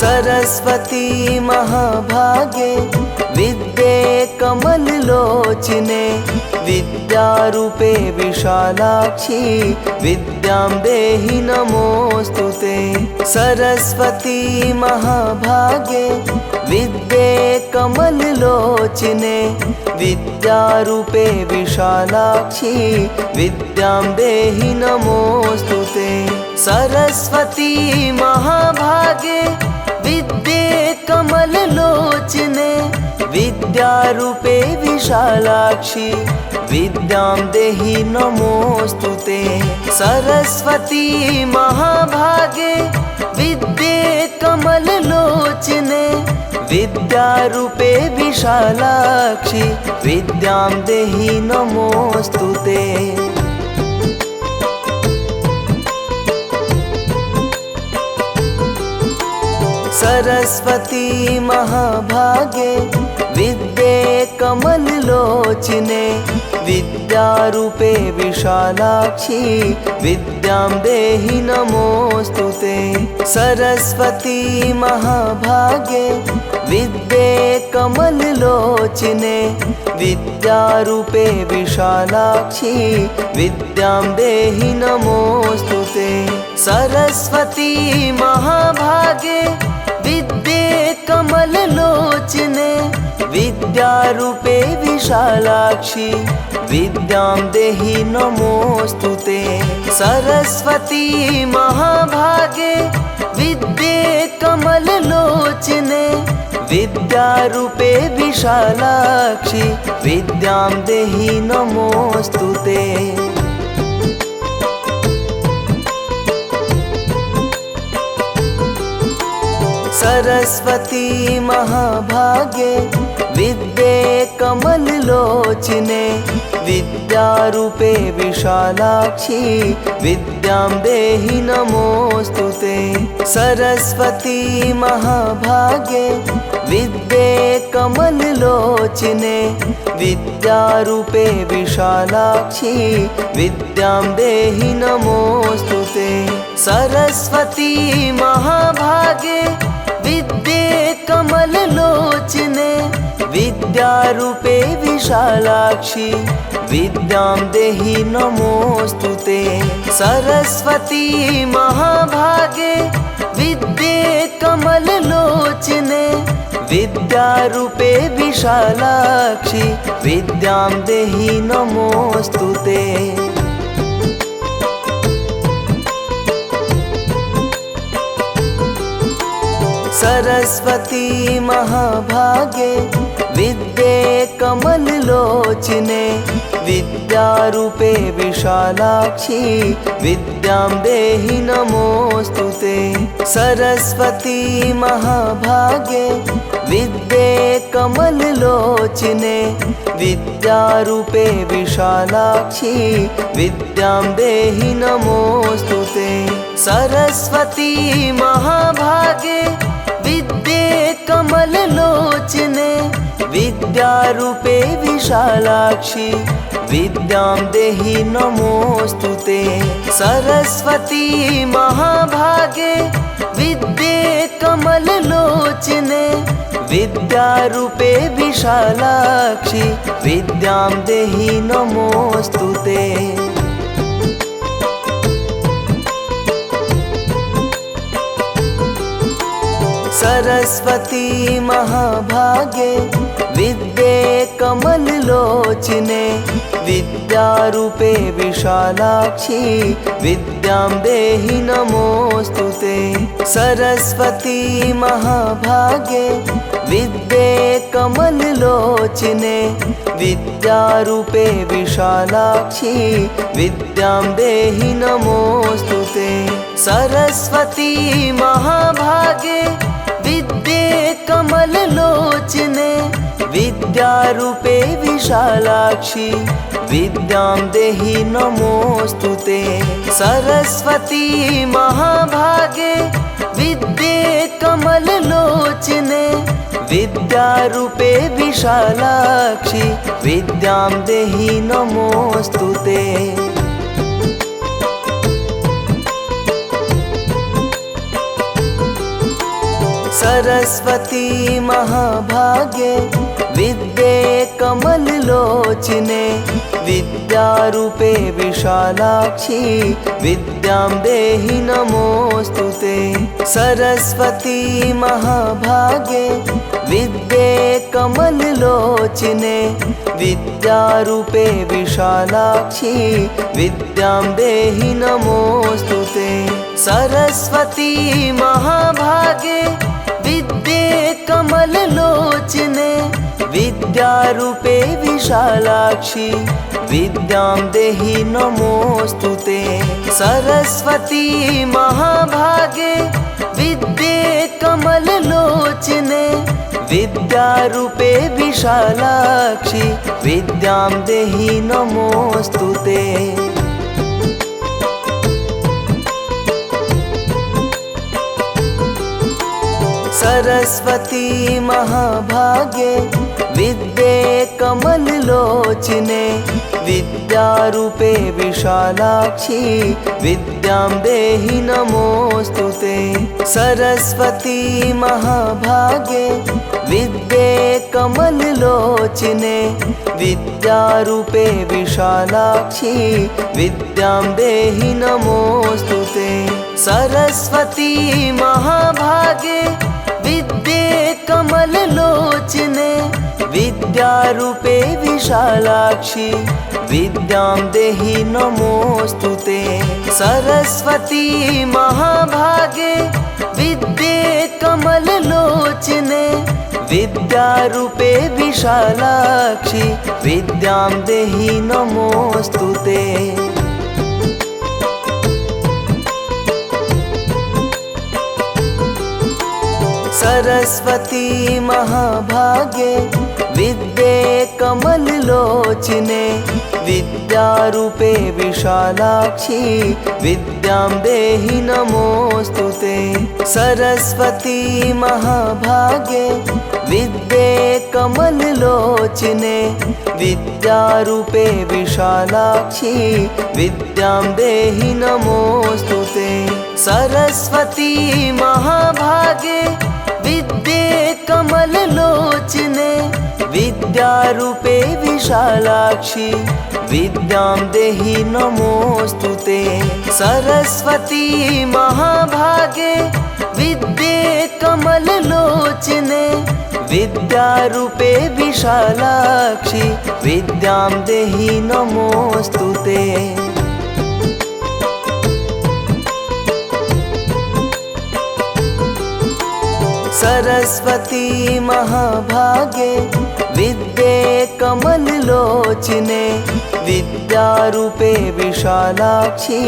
सरस्वती महाभागे विद्ये कमललोचने विद्यारूपे विशालाक्षी विद्यां देहि नमोस्तुते। सरस्वती महाभागे विद्ये कमललोचने विद्यारूपे विशालाक्षी विद्यां देहि नमोस्तुते। सरस्वती महाभागे विद्ये कमललोचने विद्यारूपे विशालाक्षी विद्यां देहि नमोस्तुते। सरस्वती महाभागे विद्ये कमललोचने विद्यारूपे विशालाक्षी विद्यां देहि नमोस्तुते। सरस्वती महाभागे विद्ये कमललोचने विद्यारूपे विशालाक्षी विद्यां देहि नमोस्तुते। सरस्वती महाभागे विद्ये कमललोचने विद्यारूपे विशालाक्षी विद्यां देहि नमोस्तुते। सरस्वती महाभागे विद्ये कमललोचने विद्यारूपे विशालाक्षी विद्यां देहि नमोस्तुते। सरस्वती महाभागे विद्ये कमललोचने विद्यारूपे विशालाक्षी विद्यां देहि नमोस्तुते। सरस्वती महाभागे विद्ये कमललोचने विद्यारूपे विशालाक्षी विद्यां देहि नमोस्तुते। सरस्वती महाभागे विद्ये कमललोचने विद्यारूपे विशालाक्षी विद्यां देहि नमोस्तुते। सरस्वती महाभागे विद्ये कमललोचने विद्यारूपे विशालाक्षी विद्यां देहि नमोस्तुते। सरस्वती महाभागे विद्ये कमललोचने विद्यारूपे विशालाक्षी विद्यां देहि नमोस्तुते। सरस्वती महाभागे विद्ये कमललोचने विद्यारूपे विशालाक्षी विद्यां देहि नमोस्तुते। सरस्वती महाभागे विद्ये कमललोचने विद्यारूपे विशालाक्षी विद्यां देहि नमोस्तुते। सरस्वती महाभागे विद्ये कमललोचने विद्यारूपे विशालाक्षी विद्यां देहि नमोस्तुते। सरस्वती महाभागे विद्ये कमललोचने विद्यारूपे विशालाक्षी विद्यां देहि नमोस्तुते। सरस्वती महाभागे विद्ये कमललोचने विद्यारूपे विशालाक्षी विद्यां देहि नमोस्तुते। सरस्वती महाभागे विद्ये कमललोचने विद्यारूपे विशालाक्षी विद्यां देहि नमोस्तुते। सरस्वती महाभागे विद्ये कमललोचने विद्यारूपे विशालाक्षी विद्यां देहि नमोस्तुते। सरस्वती महाभागे विद्ये कमललोचने विद्यारूपे विशालाक्षी विद्यां देहि नमोस्तुते। सरस्वती महाभागे विद्ये कमललोचने विद्यारूपे विशालाक्षी विद्यां देहि नमोस्तुते। सरस्वती महाभागे विद्ये कमललोचने विद्यारूपे विशालाक्षी विद्यां देहि नमोस्तुते। सरस्वती महाभागे विद्ये कमललोचने विद्यारूपे विशालाक्षी विद्यां देहि नमोस्तुते। सरस्वती महाभागे विद्ये कमललोचने विद्यारूपे विशालाक्षी विद्यां देहि नमोस्तुते। सरस्वती महाभागे विद्ये कमललोचने विद्यारूपे विशालाक्षी विद्यां देहि नमोस्तुते। सरस्वती महाभागे विद्ये कमललोचने विद्यारूपे विशालाक्षी विद्यां देहि नमोस्तुते। सरस्वती महाभागे विद्ये कमललोचने विद्यारूपे विशालाक्षी विद्यां देहि नमोस्तुते। सरस्वती महाभागे विद्ये कमललोचने विद्यारूपे विशालाक्षी विद्यां देहि नमोस्तुते। सरस्वती महाभागे विद्ये कमललोचने विद्यारूपे विशालाक्षी विद्यां देहि नमोस्तुते। सरस्वती महाभागे विद्ये कमललोचने विद्यारूपे विशालाक्षी विद्यां देहि नमोस्तुते। सरस्वती महाभागे विद्ये कमललोचने विद्यारूपे विशालाक्षी विद्यां देहि नमोस्तुते। सरस्वती महाभागे विद्ये कमललोचने विद्यारूपे विशालाक्षी विद्यां देहि नमोस्तुते। सरस्वती महाभागे विद्ये कमललोचने विद्यारूपे विशालाक्षी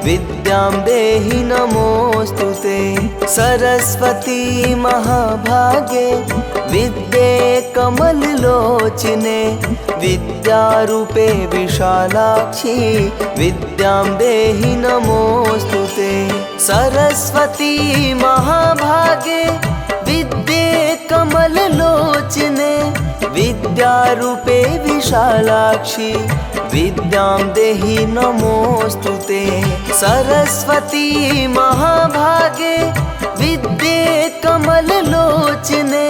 विद्यां देहि नमोस्तुते। सरस्वती महाभागे विद्ये कमललोचने विद्यारूपे विशालाक्षी विद्यां देहि नमोस्तुते। सरस्वती महाभागे विद्ये कमललोचने विद्यारूपे विशालाक्षी विद्यां देहि नमोस्तुते। सरस्वती महाभागे विद्ये कमललोचने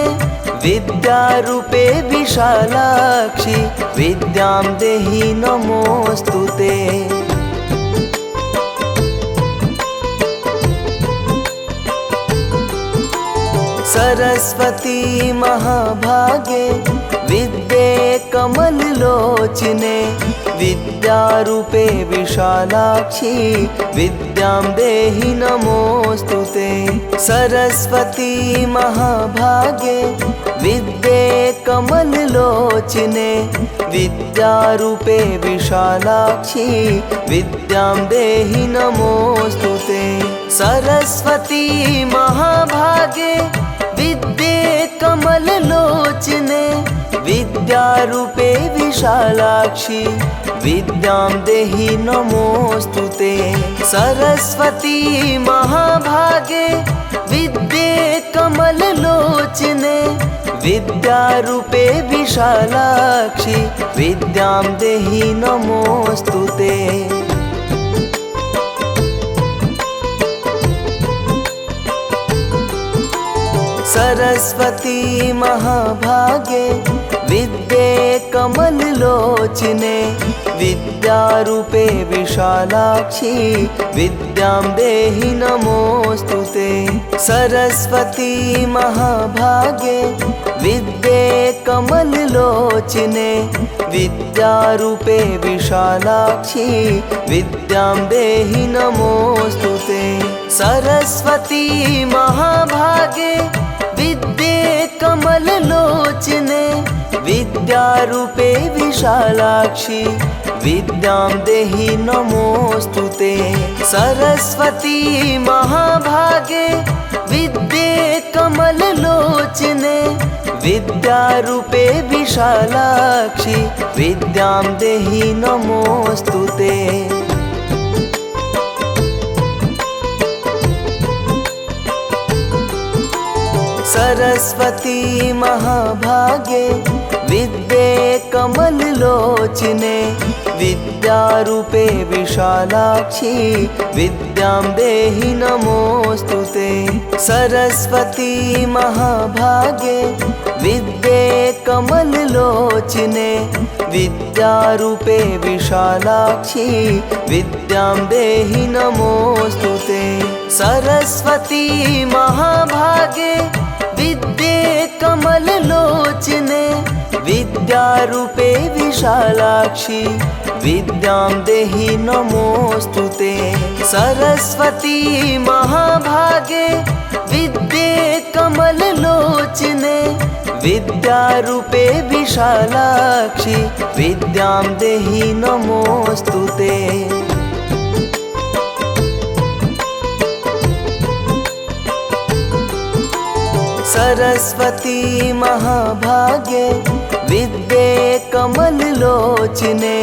विद्यारूपे विशालाक्षी विद्यां देहि नमोस्तुते। सरस्वती महाभागे विद्ये कमललोचने विद्यारूपे विशालाक्षी विद्यां देहि नमोस्तुते। सरस्वती महाभागे विद्ये कमललोचने विद्यारूपे विशालाक्षी विद्यां देहि नमोस्तुते। सरस्वती महाभागे विद्ये कमललोचने विद्यारूपे विशालाक्षी विद्यां देहि नमोस्तुते। सरस्वती महाभागे विद्ये कमललोचने विद्यारूपे विशालाक्षी विद्यां देहि नमोस्तुते। सरस्वती महाभागे विद्ये कमललोचने विद्यारूपे विशालाक्षी विद्यां देहि नमोस्तुते। सरस्वती महाभागे विद्ये कमललोचने विद्यारूपे विशालाक्षी विद्यां देहि नमोस्तुते। सरस्वती महाभागे विद्ये कमललोचने विद्यारूपे विशालाक्षी विद्यां देहि नमोस्तुते। सरस्वती महाभागे विद्ये कमललोचने विद्यारूपे विशालाक्षी विद्यां देहि नमोस्तुते। सरस्वती महाभागे विद्ये कमललोचने विद्यारूपे विशालाक्षी विद्यां देहि नमोस्तुते। सरस्वती महाभागे विद्ये कमललोचने विद्यारूपे विशालाक्षी विद्यां देहि नमोस्तुते। सरस्वती महाभागे विद्ये कमललोचने विद्यारूपे विशालाक्षी विद्यां देहि नमोस्तुते। सरस्वती महाभागे विद्ये कमललोचने विद्यारूपे विशालाक्षी विद्यां देहि नमोस्तुते। सरस्वती महाभागे विद्ये कमललोचने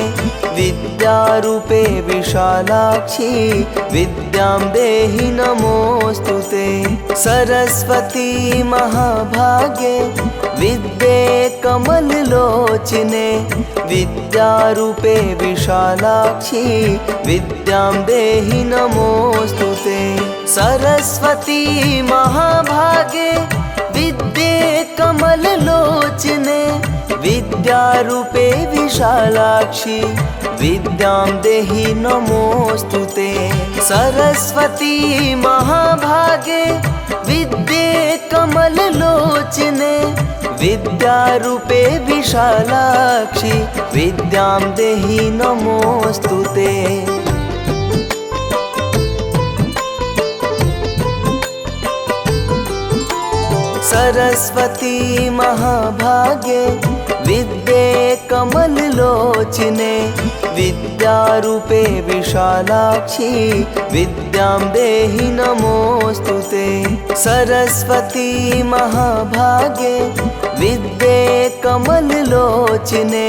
विद्यारूपे विशालाक्षी विद्यां देहि नमोस्तुते। सरस्वती महाभागे विद्ये कमललोचने विद्यारूपे विशालाक्षी विद्यां देहि नमोस्तुते। सरस्वती महाभागे विद्ये कमललोचने विद्यारूपे विशालाक्षी विद्यां देहि नमोस्तुते। सरस्वती महाभागे विद्ये कमललोचने विद्यारूपे विशालाक्षी विद्यां देहि नमोस्तुते। सरस्वती महाभागे विद्ये कमललोचने विद्यारूपे विशालाक्षी विद्यां देहि नमोस्तुते। सरस्वती महाभागे विद्ये कमललोचने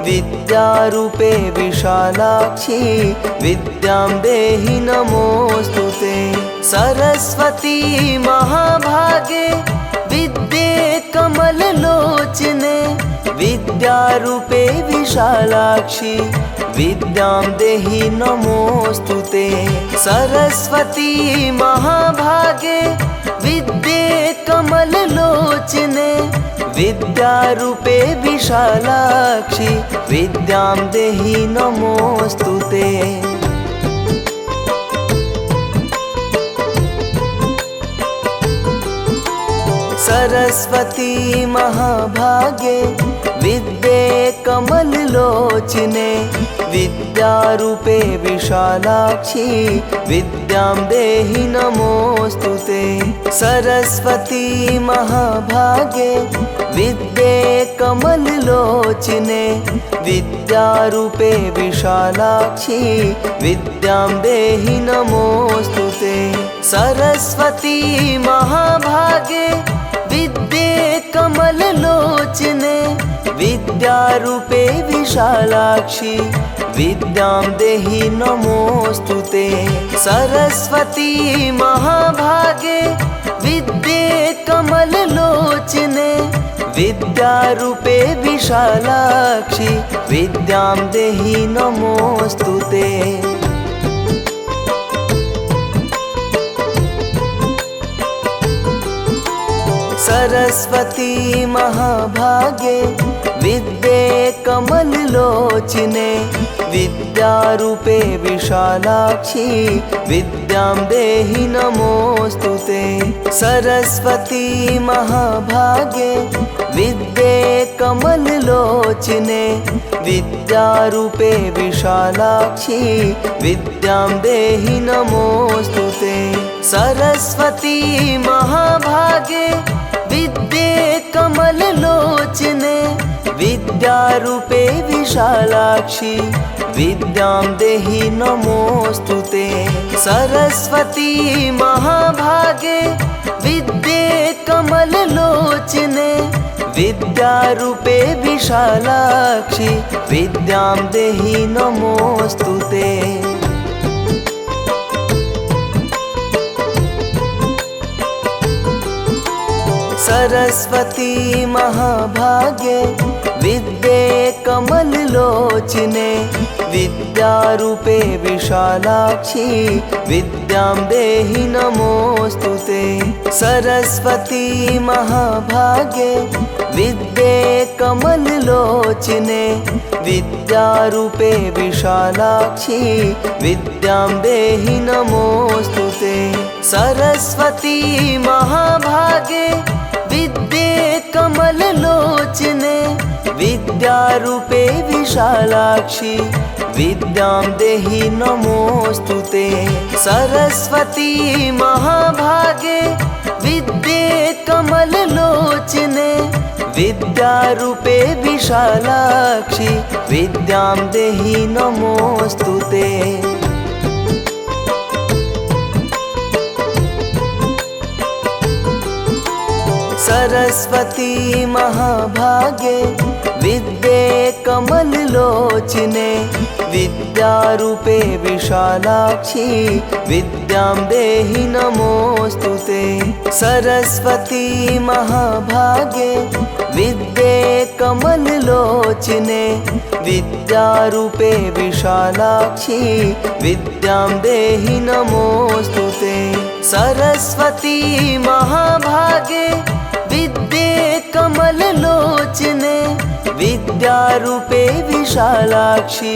विद्यारूपे विशालाक्षी विद्यां देहि नमोस्तुते। सरस्वती महाभागे विद्ये कमललोचने विद्यारूपे विशालाक्षी विद्यां देहि नमोस्तुते। सरस्वती महाभागे विद्ये कमललोचने विद्यारूपे विशालाक्षी विद्यां देहि नमोस्तुते। सरस्वती महाभागे विद्ये कमललोचने विद्यारूपे विशालाक्षी विद्यां देहि नमोस्तुते। सरस्वती महाभागे विद्ये कमललोचने विद्यारूपे विशालाक्षी विद्यां देहि नमोस्तुते। सरस्वती महाभागे विद्ये कमललोचने विद्यारूपे विशालाक्षी विद्यां देहि नमोस्तुते। सरस्वती महाभागे विद्ये कमललोचने विद्यारूपे विशालाक्षी विद्यां देहि नमोस्तुते। सरस्वती महाभागे विद्ये कमललोचने विद्यारूपे विशालाक्षी विद्यां देहि नमोस्तुते। सरस्वती महाभागे विद्ये कमललोचने विद्यारूपे विशालाक्षी विद्यां देहि नमोस्तुते। सरस्वती महाभागे विद्ये कमललोचने विद्यारूपे विशालाक्षी विद्यां देहि नमोस्तुते। सरस्वती महाभागे विद्ये कमललोचने विद्यारूपे विशालाक्षी विद्यां देहि नमोस्तुते। सरस्वती महाभागे विद्ये कमललोचने विद्यारूपे विशालाक्षी विद्यां देहि नमोस्तुते। सरस्वती महाभागे विद्ये कमललोचने विद्यारूपे विशालाक्षी विद्यां देहि नमोस्तुते। सरस्वती महाभागे विद्ये कमललोचने विद्यारूपे विशालाक्षी विद्यां देहि नमोस्तुते। सरस्वती महाभागे विद्ये कमललोचने विद्यारूपे विशालाक्षी विद्यां देहि नमोस्तुते। सरस्वती महाभागे विद्ये कमललोचने विद्यारूपे विशालाक्षी विद्यां देहि नमोस्तुते। सरस्वती महाभागे विद्ये कमललोचने विद्यारूपे विशालाक्षी विद्यां देहि नमोस्तुते। सरस्वती महाभागे विद्ये कमललोचने विद्यारूपे विशालाक्षी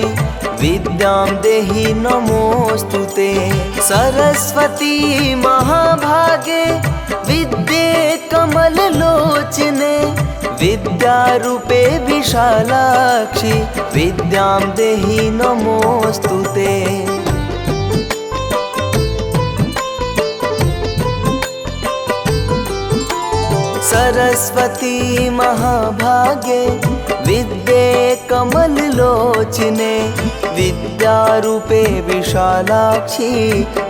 विद्यां देहि नमोस्तुते। सरस्वती महाभागे विद्ये कमललोचने विद्यारूपे विशालाक्षी विद्यां देहि नमोस्तुते। सरस्वती महाभागे विद्ये कमललोचने विद्यारूपे विशालाक्षी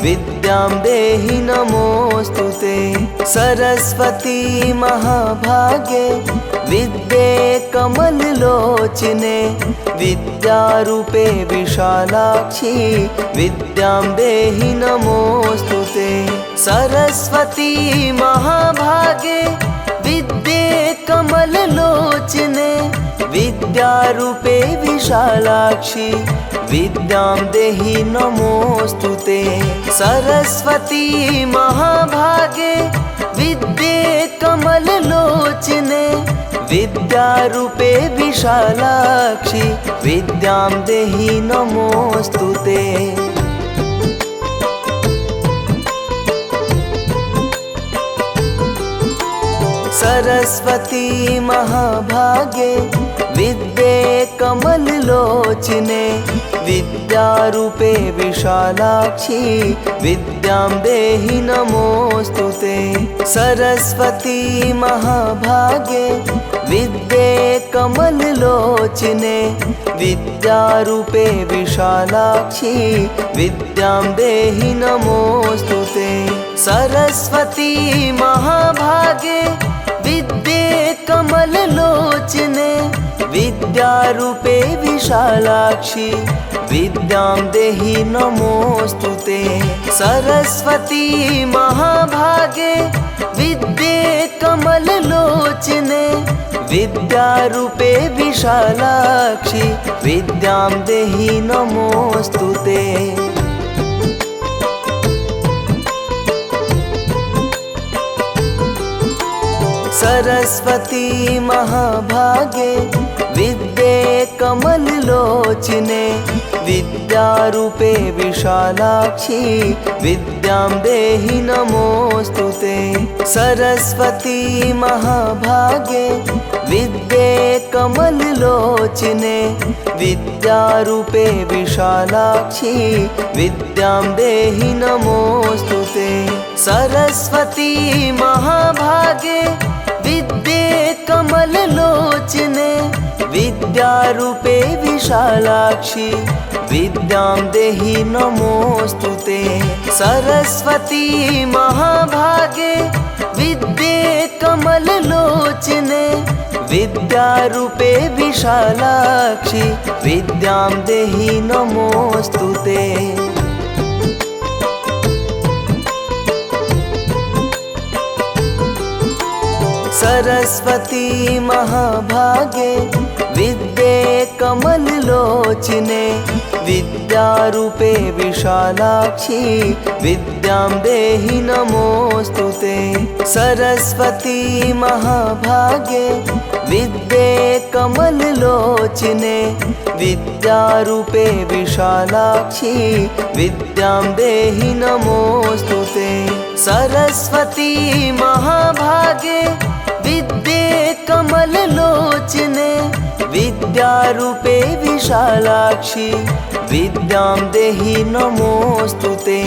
विद्यां देहि नमोस्तुते। सरस्वती महाभागे विद्ये कमललोचने विद्यारूपे विशालाक्षी विद्यां देहि नमोस्तुते। सरस्वती महाभागे विद्ये कमललोचने विद्यारूपे विशालाक्षी विद्यां देहि नमोस्तुते। सरस्वती महाभागे विद्ये कमललोचने विद्यारूपे विशालाक्षी विद्यां देहि नमोस्तुते। सरस्वती महाभागे विद्ये कमललोचने विद्यारूपे विशालाक्षी विद्यां देहि नमोस्तुते। सरस्वती महाभागे विद्ये कमललोचने विद्यारूपे विशालाक्षी विद्यां देहि नमोस्तुते। सरस्वती महाभागे विद्ये कमललोचने विद्यारूपे विशालाक्षी विद्यां देहि नमोस्तुते। सरस्वती महाभागे विद्ये कमललोचने विद्यारूपे विशालाक्षी विद्यां देहि नमोस्तुते। सरस्वती महाभागे विद्ये कमललोचने विद्यारूपे विशालाक्षी विद्यां देहि नमोस्तुते। सरस्वती महाभागे विद्ये कमललोचने विद्यारूपे विशालाक्षी विद्यां देहि नमोस्तुते। सरस्वती महाभागे विद्ये कमललोचने विद्यारूपे विशालाक्षी विद्यां देहि नमोस्तुते। सरस्वती महाभागे विद्ये कमललोचने विद्यारूपे विशालाक्षी विद्यां देहि नमोस्तुते। सरस्वती महाभागे विद्ये कमललोचने विद्यारूपे विशालाक्षी विद्यां देहि नमोस्तुते। सरस्वती महाभागे विद्ये कमललोचने विद्यारूपे विशालाक्षी विद्यां देहि नमोस्तुते। सरस्वती महाभागे विद्ये कमललोचने विद्यारूपे विशालाक्षी विद्यां देहि नमोस्तुते।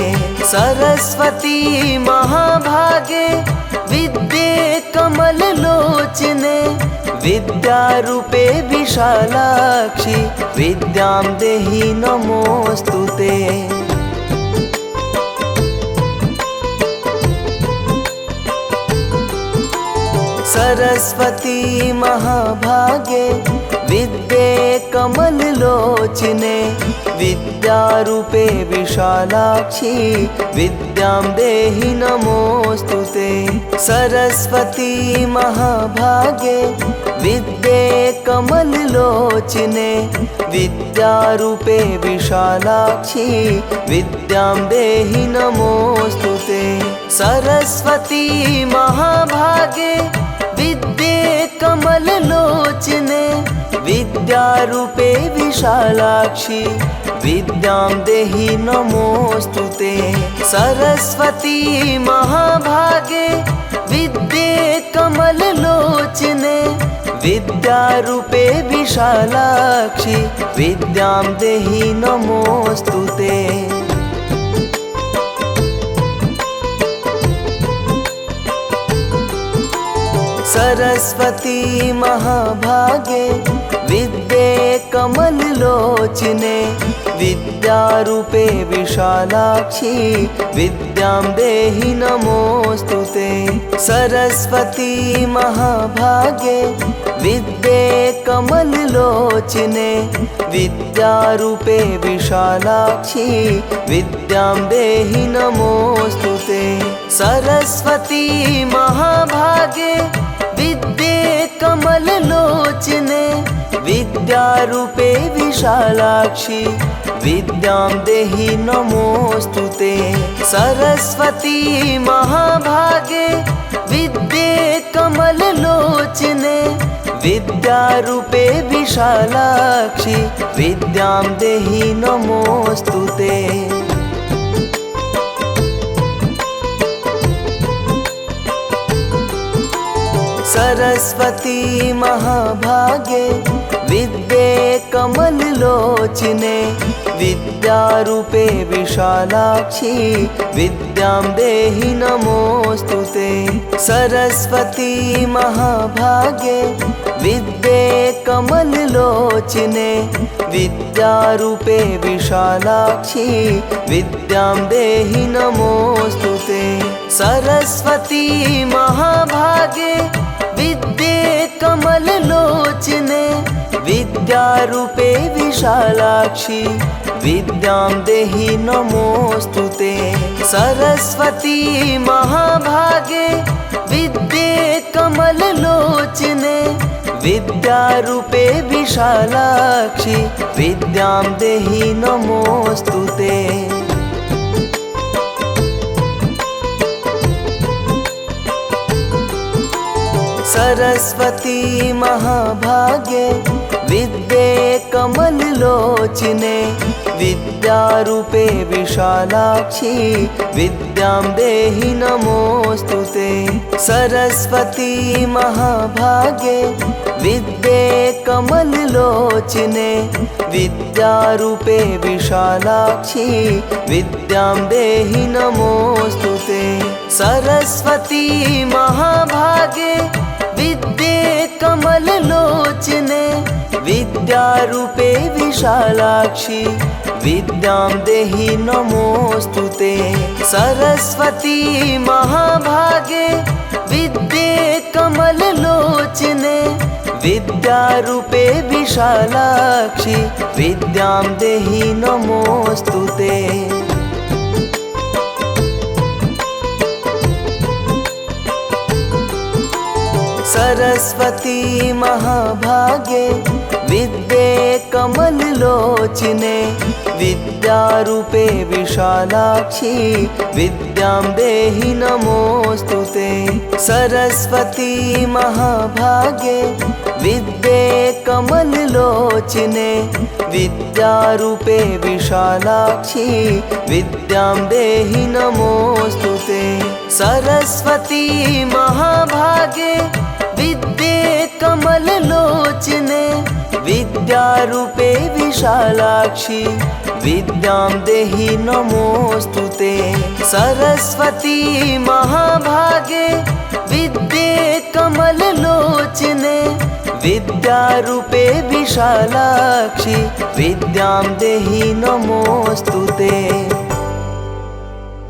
सरस्वती महाभागे विद्ये कमललोचने विद्यारूपे विशालाक्षी विद्यां देहि नमोस्तुते। सरस्वती महाभागे विद्ये कमललोचने विद्यारूपे विशालाक्षी विद्यां देहि नमोस्तुते। सरस्वती महाभागे विद्ये कमललोचने विद्यारूपे विशालाक्षी विद्यां देहि नमोस्तुते। सरस्वती महाभागे विद्ये कमललोचने विद्यारूपे विशालाक्षी विद्यां देहि नमोस्तुते। सरस्वती महाभागे विद्ये कमललोचने विद्यारूपे विशालाक्षी विद्यां देहि नमोस्तुते। सरस्वती महाभागे विद्ये कमललोचने विद्यारूपे विशालाक्षी विद्यां देहि नमोस्तुते। सरस्वती महाभागे विद्ये कमललोचने विद्यारूपे विशालाक्षी विद्यां देहि नमोस्तुते। सरस्वती महाभागे विद्ये कमललोचने विद्यारूपे विशालाक्षी विद्यां देहि नमोस्तुते। सरस्वती महाभागे विद्ये कमललोचने विद्यारूपे विशालाक्षी विद्यां देहि नमोस्तुते। सरस्वती महाभागे विद्ये कमललोचने विद्यारूपे विशालाक्षी विद्यां देहि नमोस्तुते। सरस्वती महाभागे विद्ये कमललोचने विद्यारूपे विशालाक्षी विद्यां देहि नमोस्तुते। सरस्वती महाभागे विद्ये कमललोचने विद्यारूपे विशालाक्षी विद्यां देहि नमोस्तुते। सरस्वती महाभागे विद्ये कमललोचने विद्यारूपे विशालाक्षी विद्यां देहि नमोस्तुते। सरस्वती महाभागे विद्ये कमललोचने विद्यारूपे विशालाक्षी विद्यां देहि नमोस्तुते। सरस्वती महाभागे विद्ये कमललोचने विद्यारूपे विशालाक्षी विद्यां देहि नमोस्तुते। सरस्वती महाभागे विद्ये कमललोचने विद्यारूपे विशालाक्षी विद्यां देहि नमोस्तुते। सरस्वती महाभागे विद्ये कमललोचने विद्यारूपे विशालाक्षी विद्यां देहि नमोस्तुते। सरस्वती महाभागे विद्ये कमललोचने विद्यारूपे विशालाक्षी विद्यां देहि नमोस्तुते। सरस्वती महाभागे विद्ये कमललोचने विद्यारूपे विशालाक्षी विद्यां देहि नमोस्तुते। सरस्वती महाभागे विद्ये कमललोचने विद्यारूपे विशालाक्षी विद्यां देहि नमोस्तुते। सरस्वती महाभागे विद्ये कमललोचने विद्यारूपे विशालाक्षी विद्यां देहि नमोस्तुते।